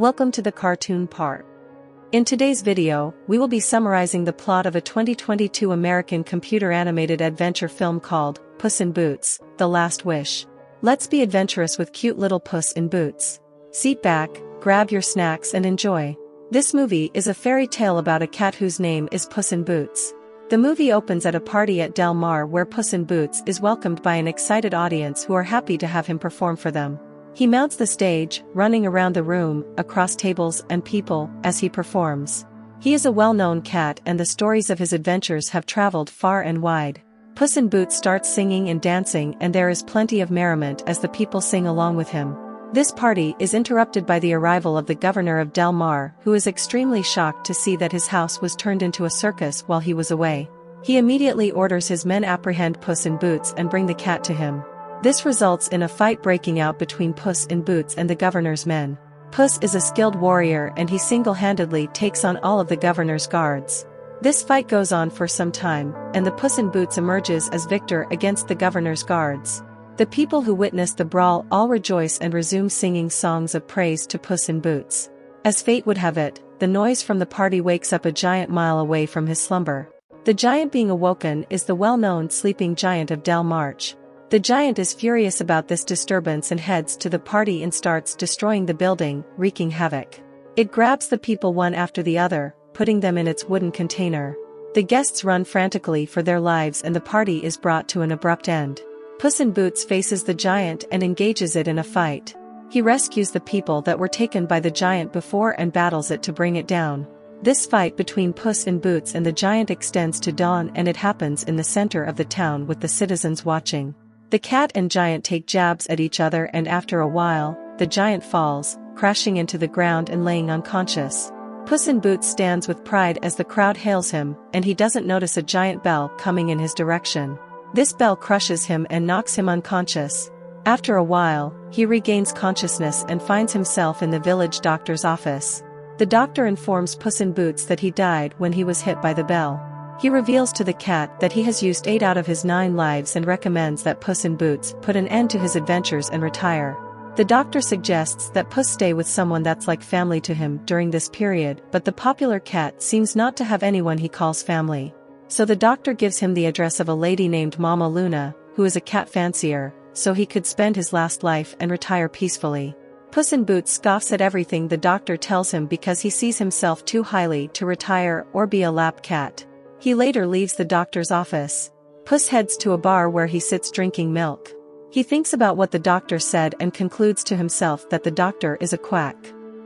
Welcome to the cartoon part. In today's video, we will be summarizing the plot of a 2022 American computer-animated adventure film called Puss in Boots: The Last Wish. Let's be adventurous with cute little Puss in Boots. Sit back, grab your snacks and enjoy. This movie is a fairy tale about a cat whose name is Puss in Boots. The movie opens at a party at Del Mar where Puss in Boots is welcomed by an excited audience who are happy to have him perform for them. He mounts the stage, running around the room, across tables and people, as he performs. He is a well-known cat and the stories of his adventures have traveled far and wide. Puss in Boots starts singing and dancing and there is plenty of merriment as the people sing along with him. This party is interrupted by the arrival of the governor of Del Mar, who is extremely shocked to see that his house was turned into a circus while he was away. He immediately orders his men apprehend Puss in Boots and bring the cat to him. This results in a fight breaking out between Puss in Boots and the governor's men. Puss is a skilled warrior and he single-handedly takes on all of the governor's guards. This fight goes on for some time, and the Puss in Boots emerges as victor against the governor's guards. The people who witness the brawl all rejoice and resume singing songs of praise to Puss in Boots. As fate would have it, the noise from the party wakes up a giant mile away from his slumber. The giant being awoken is the well-known sleeping giant of Del March. The giant is furious about this disturbance and heads to the party and starts destroying the building, wreaking havoc. It grabs the people one after the other, putting them in its wooden container. The guests run frantically for their lives and the party is brought to an abrupt end. Puss in Boots faces the giant and engages it in a fight. He rescues the people that were taken by the giant before and battles it to bring it down. This fight between Puss in Boots and the giant extends to dawn and it happens in the center of the town with the citizens watching. The cat and giant take jabs at each other and after a while, the giant falls, crashing into the ground and laying unconscious. Puss in Boots stands with pride as the crowd hails him, and he doesn't notice a giant bell coming in his direction. This bell crushes him and knocks him unconscious. After a while, he regains consciousness and finds himself in the village doctor's office. The doctor informs Puss in Boots that he died when he was hit by the bell. He reveals to the cat that he has used 8 out of his 9 lives and recommends that Puss in Boots put an end to his adventures and retire. The doctor suggests that Puss stay with someone that's like family to him during this period, but the popular cat seems not to have anyone he calls family. So the doctor gives him the address of a lady named Mama Luna, who is a cat fancier, so he could spend his last life and retire peacefully. Puss in Boots scoffs at everything the doctor tells him because he sees himself too highly to retire or be a lap cat. He later leaves the doctor's office. Puss heads to a bar where he sits drinking milk. He thinks about what the doctor said and concludes to himself that the doctor is a quack.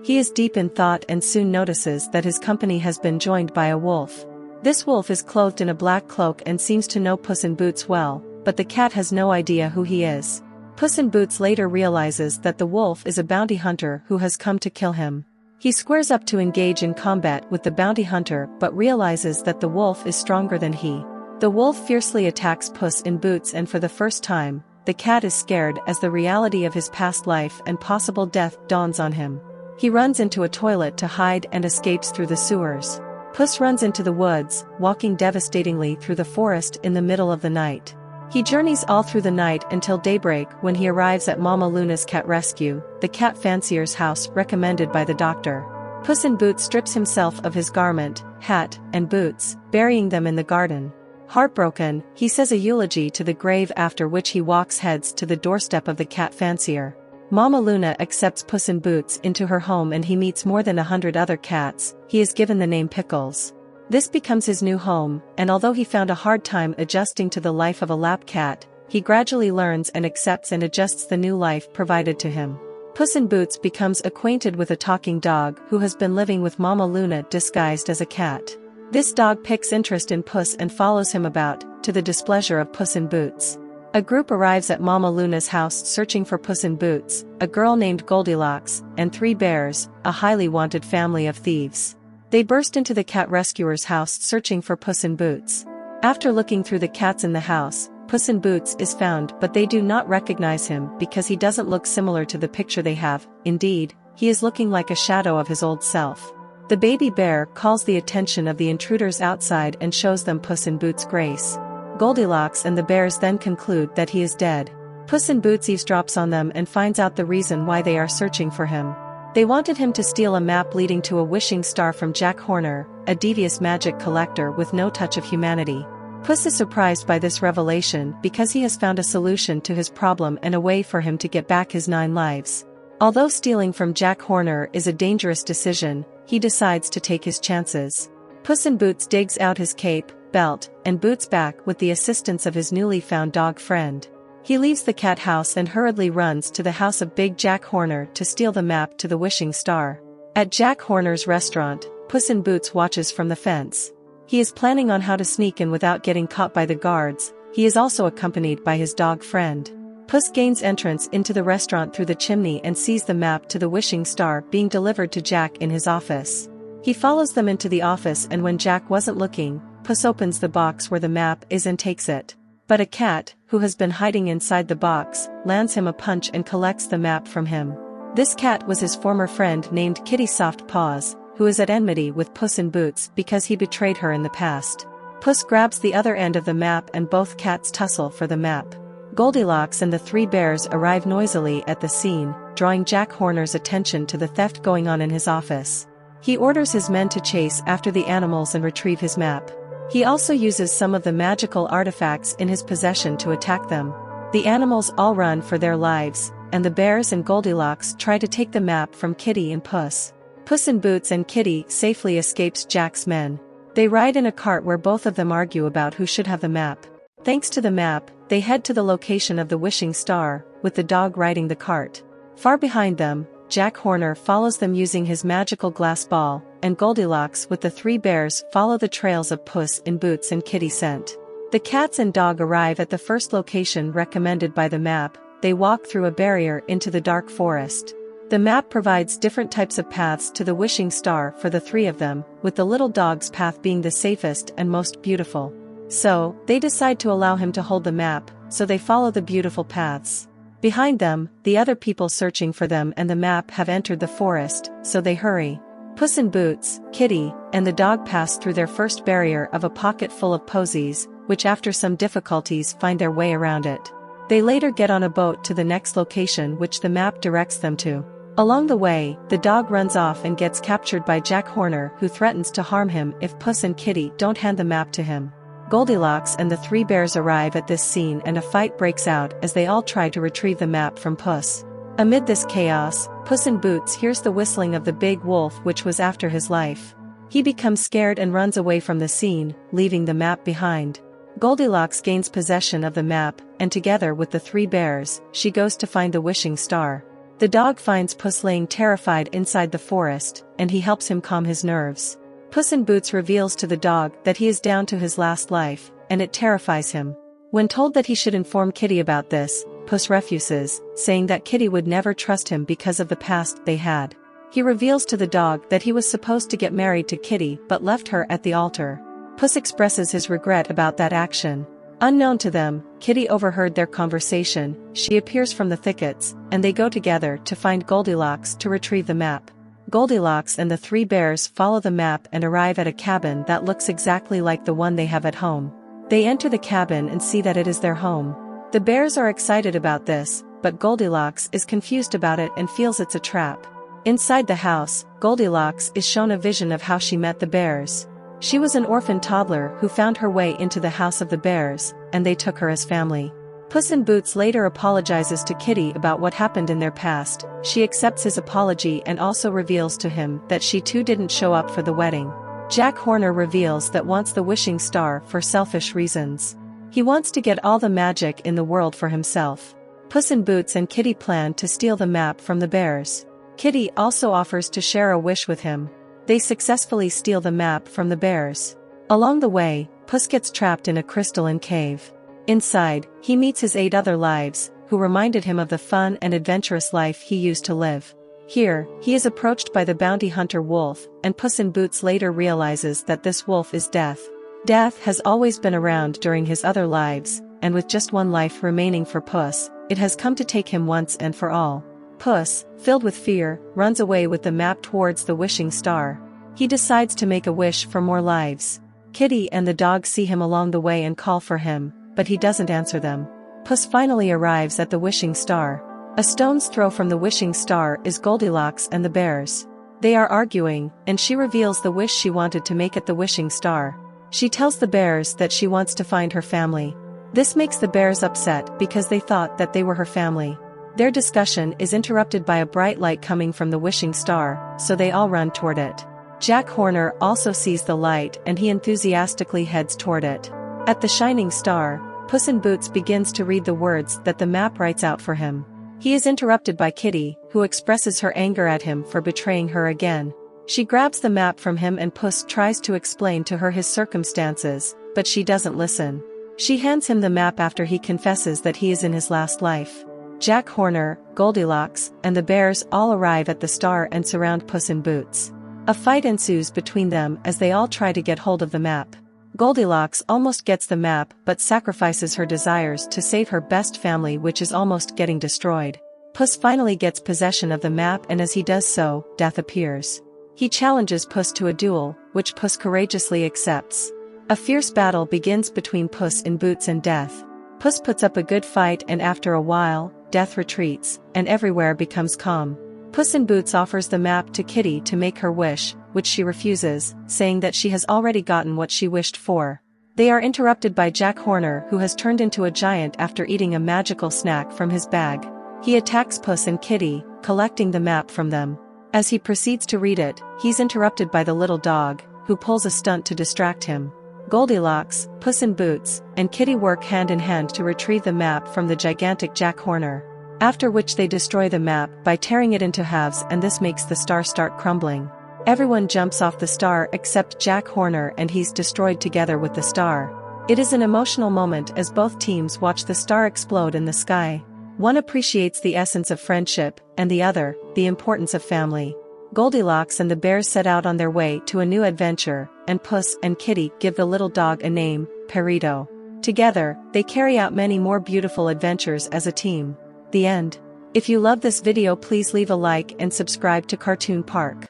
He is deep in thought and soon notices that his company has been joined by a wolf. This wolf is clothed in a black cloak and seems to know Puss in Boots well, but the cat has no idea who he is. Puss in Boots later realizes that the wolf is a bounty hunter who has come to kill him. He squares up to engage in combat with the bounty hunter but realizes that the wolf is stronger than he. The wolf fiercely attacks Puss in Boots and for the first time, the cat is scared as the reality of his past life and possible death dawns on him. He runs into a toilet to hide and escapes through the sewers. Puss runs into the woods, walking devastatingly through the forest in the middle of the night. He journeys all through the night until daybreak when he arrives at Mama Luna's cat rescue, the cat fancier's house recommended by the doctor. Puss in Boots strips himself of his garment, hat, and boots, burying them in the garden. Heartbroken, he says a eulogy to the grave after which he heads to the doorstep of the cat fancier. Mama Luna accepts Puss in Boots into her home and he meets more than 100 other cats. He is given the name Pickles. This becomes his new home, and although he found a hard time adjusting to the life of a lap cat, he gradually learns and accepts and adjusts the new life provided to him. Puss in Boots becomes acquainted with a talking dog who has been living with Mama Luna disguised as a cat. This dog picks interest in Puss and follows him about, to the displeasure of Puss in Boots. A group arrives at Mama Luna's house searching for Puss in Boots, a girl named Goldilocks, and 3 bears, a highly wanted family of thieves. They burst into the cat rescuer's house searching for Puss in Boots. After looking through the cats in the house, Puss in Boots is found but they do not recognize him because he doesn't look similar to the picture they have. Indeed, he is looking like a shadow of his old self. The baby bear calls the attention of the intruders outside and shows them Puss in Boots' grace. Goldilocks and the bears then conclude that he is dead. Puss in Boots eavesdrops on them and finds out the reason why they are searching for him. They wanted him to steal a map leading to a wishing star from Jack Horner, a devious magic collector with no touch of humanity. Puss is surprised by this revelation because he has found a solution to his problem and a way for him to get back his 9 lives. Although stealing from Jack Horner is a dangerous decision, he decides to take his chances. Puss in Boots digs out his cape, belt, and boots back with the assistance of his newly found dog friend. He leaves the cat house and hurriedly runs to the house of Big Jack Horner to steal the map to the wishing star. At Jack Horner's restaurant, Puss in Boots watches from the fence. He is planning on how to sneak in without getting caught by the guards. He is also accompanied by his dog friend. Puss gains entrance into the restaurant through the chimney and sees the map to the wishing star being delivered to Jack in his office. He follows them into the office, and when Jack wasn't looking, Puss opens the box where the map is and takes it. But a cat, who has been hiding inside the box, lands him a punch and collects the map from him. This cat was his former friend named Kitty Soft Paws, who is at enmity with Puss in Boots because he betrayed her in the past. Puss grabs the other end of the map and both cats tussle for the map. Goldilocks and the 3 bears arrive noisily at the scene, drawing Jack Horner's attention to the theft going on in his office. He orders his men to chase after the animals and retrieve his map. He also uses some of the magical artifacts in his possession to attack them. The animals all run for their lives, and the bears and Goldilocks try to take the map from Kitty and Puss. Puss in Boots and Kitty safely escapes Jack's men. They ride in a cart where both of them argue about who should have the map. Thanks to the map, they head to the location of the wishing star, with the dog riding the cart. Far behind them, Jack Horner follows them using his magical glass ball, and Goldilocks with the 3 bears follow the trails of Puss in Boots and Kitty scent. The cats and dog arrive at the first location recommended by the map. They walk through a barrier into the dark forest. The map provides different types of paths to the wishing star for the 3 of them, with the little dog's path being the safest and most beautiful. So, they decide to allow him to hold the map, so they follow the beautiful paths. Behind them, the other people searching for them and the map have entered the forest, so they hurry. Puss in Boots, Kitty, and the dog pass through their first barrier of a pocket full of posies, which after some difficulties find their way around it. They later get on a boat to the next location which the map directs them to. Along the way, the dog runs off and gets captured by Jack Horner, who threatens to harm him if Puss and Kitty don't hand the map to him. Goldilocks and the 3 bears arrive at this scene and a fight breaks out as they all try to retrieve the map from Puss. Amid this chaos, Puss in Boots hears the whistling of the big wolf which was after his life. He becomes scared and runs away from the scene, leaving the map behind. Goldilocks gains possession of the map, and together with the 3 bears, she goes to find the wishing star. The dog finds Puss laying terrified inside the forest, and he helps him calm his nerves. Puss in Boots reveals to the dog that he is down to his last life, and it terrifies him. When told that he should inform Kitty about this, Puss refuses, saying that Kitty would never trust him because of the past they had. He reveals to the dog that he was supposed to get married to Kitty but left her at the altar. Puss expresses his regret about that action. Unknown to them, Kitty overheard their conversation. She appears from the thickets, and they go together to find Goldilocks to retrieve the map. Goldilocks and the 3 bears follow the map and arrive at a cabin that looks exactly like the one they have at home. They enter the cabin and see that it is their home. The bears are excited about this, but Goldilocks is confused about it and feels it's a trap. Inside the house, Goldilocks is shown a vision of how she met the bears. She was an orphan toddler who found her way into the house of the bears, and they took her as family. Puss in Boots later apologizes to Kitty about what happened in their past. She accepts his apology and also reveals to him that she too didn't show up for the wedding. Jack Horner reveals that wants the wishing star for selfish reasons. He wants to get all the magic in the world for himself. Puss in Boots and Kitty plan to steal the map from the bears. Kitty also offers to share a wish with him. They successfully steal the map from the bears. Along the way, Puss gets trapped in a crystalline cave. Inside, he meets his 8 other lives, who reminded him of the fun and adventurous life he used to live. Here, he is approached by the bounty hunter Wolf, and Puss in Boots later realizes that this wolf is Death. Death has always been around during his other lives, and with just one life remaining for Puss, it has come to take him once and for all. Puss, filled with fear, runs away with the map towards the wishing star. He decides to make a wish for more lives. Kitty and the dog see him along the way and call for him, but he doesn't answer them. Puss finally arrives at the wishing star. A stone's throw from the wishing star is Goldilocks and the bears. They are arguing, and she reveals the wish she wanted to make at the wishing star. She tells the bears that she wants to find her family. This makes the bears upset because they thought that they were her family. Their discussion is interrupted by a bright light coming from the wishing star, so they all run toward it. Jack Horner also sees the light and he enthusiastically heads toward it. At the shining star, Puss in Boots begins to read the words that the map writes out for him. He is interrupted by Kitty, who expresses her anger at him for betraying her again. She grabs the map from him and Puss tries to explain to her his circumstances, but she doesn't listen. She hands him the map after he confesses that he is in his last life. Jack Horner, Goldilocks, and the bears all arrive at the star and surround Puss in Boots. A fight ensues between them as they all try to get hold of the map. Goldilocks almost gets the map but sacrifices her desires to save her best family, which is almost getting destroyed. Puss finally gets possession of the map, and as he does so, Death appears. He challenges Puss to a duel, which Puss courageously accepts. A fierce battle begins between Puss in Boots and Death. Puss puts up a good fight, and after a while, Death retreats, and everywhere becomes calm. Puss in Boots offers the map to Kitty to make her wish, which she refuses, saying that she has already gotten what she wished for. They are interrupted by Jack Horner, who has turned into a giant after eating a magical snack from his bag. He attacks Puss and Kitty, collecting the map from them. As he proceeds to read it, he's interrupted by the little dog, who pulls a stunt to distract him. Goldilocks, Puss in Boots, and Kitty work hand in hand to retrieve the map from the gigantic Jack Horner. After which they destroy the map by tearing it into halves, and this makes the star start crumbling. Everyone jumps off the star except Jack Horner, and he's destroyed together with the star. It is an emotional moment as both teams watch the star explode in the sky. One appreciates the essence of friendship, and the other, the importance of family. Goldilocks and the bears set out on their way to a new adventure, and Puss and Kitty give the little dog a name, Perito. Together, they carry out many more beautiful adventures as a team. The end. If you love this video, please leave a like and subscribe to Cartoon Park.